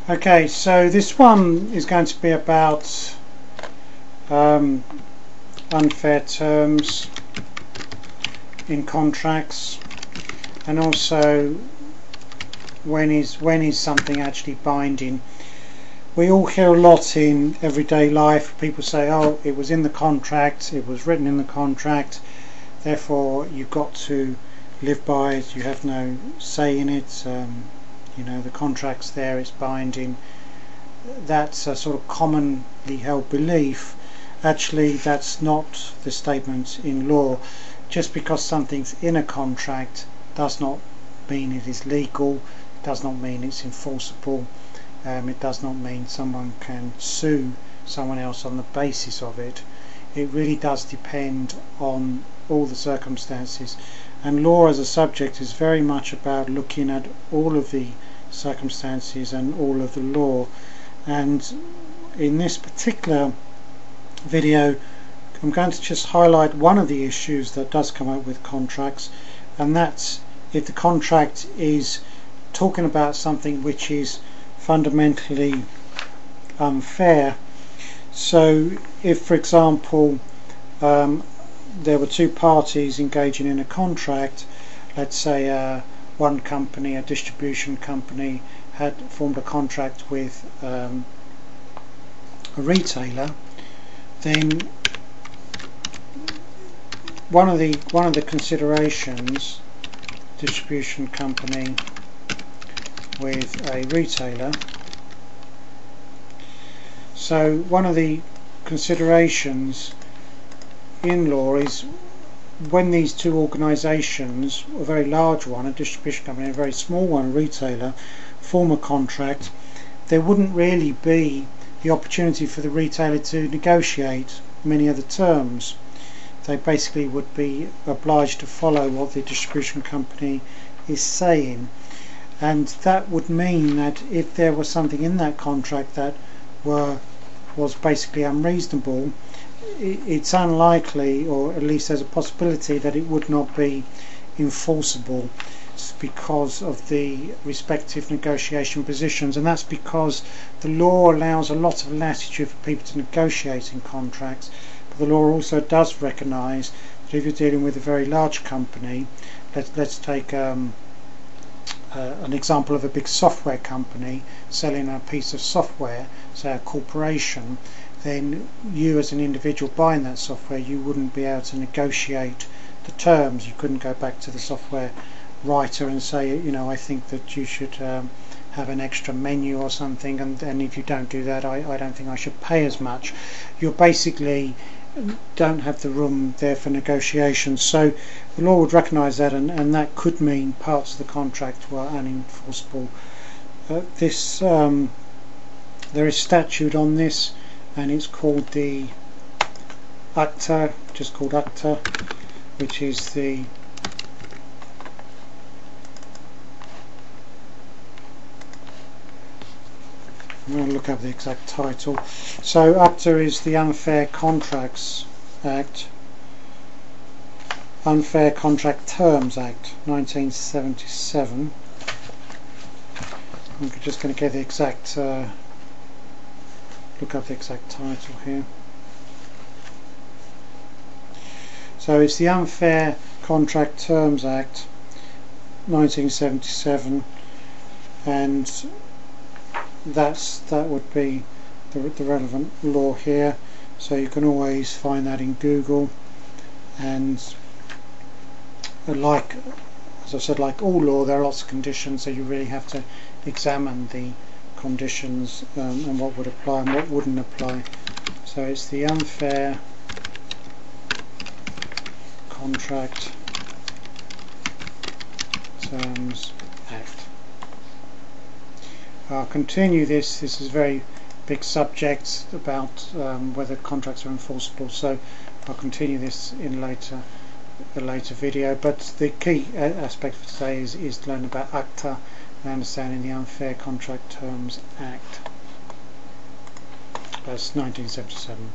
Okay, so this one is going to be about unfair terms in contracts, and also when is something actually binding. We all hear a lot in everyday life. People say, oh, it was in the contract, it was written in the contract, therefore you've got to live by it, you have no say in it, you know, the contract's there, it's binding. That's a sort of commonly held belief. Actually, that's not the statement in law. Just because something's in a contract does not mean it is legal, does not mean it's enforceable. It does not mean someone can sue someone else on the basis of it. It really does depend on all the circumstances, and law as a subject is very much about looking at all of the circumstances and all of the law. And in this particular video I'm going to just highlight one of the issues that does come up with contracts, and that's if the contract is talking about something which is fundamentally unfair. So if, for example, there were two parties engaging in a contract, let's say one company, a distribution company, had formed a contract with a retailer, then one of the considerations, distribution company with a retailer, so one of the considerations in law is when these two organisations, a very large one, a distribution company, and a very small one, a retailer, form a contract, there wouldn't really be the opportunity for the retailer to negotiate many of the terms. They basically would be obliged to follow what the distribution company is saying, and that would mean that if there was something in that contract that was basically unreasonable, it's unlikely, or at least there's a possibility, that it would not be enforceable because of the respective negotiation positions. And that's because the law allows a lot of latitude for people to negotiate in contracts, but the law also does recognise that if you're dealing with a very large company, let's take an example of a big software company selling a piece of software, say a corporation, then you as an individual buying that software, you wouldn't be able to negotiate the terms. You couldn't go back to the software writer and say, you know, I think that you should have an extra menu or something, and if you don't do that, I don't think I should pay as much. You basically don't have the room there for negotiation. So the law would recognise that, and that could mean parts of the contract were unenforceable. There is statute on this, and it's called the Ucta, just called Ucta, which is the I'm going to look up the exact title. So Ucta is the Unfair Contracts Act, Unfair Contract Terms Act, 1977. I'm just going to get the exact look up the exact title here. So it's the Unfair Contract Terms Act, 1977, and that would be the relevant law here. So you can always find that in Google, and like, as I said, like all law, there are lots of conditions, so you really have to examine the conditions and what would apply and what wouldn't apply. So it's the Unfair Contract Terms Act. I'll continue this. This is a very big subject about whether contracts are enforceable, so I'll continue this in a later video. But the key aspect for today is to learn about Ucta and understanding the Unfair Contract Terms Act. That's 1977.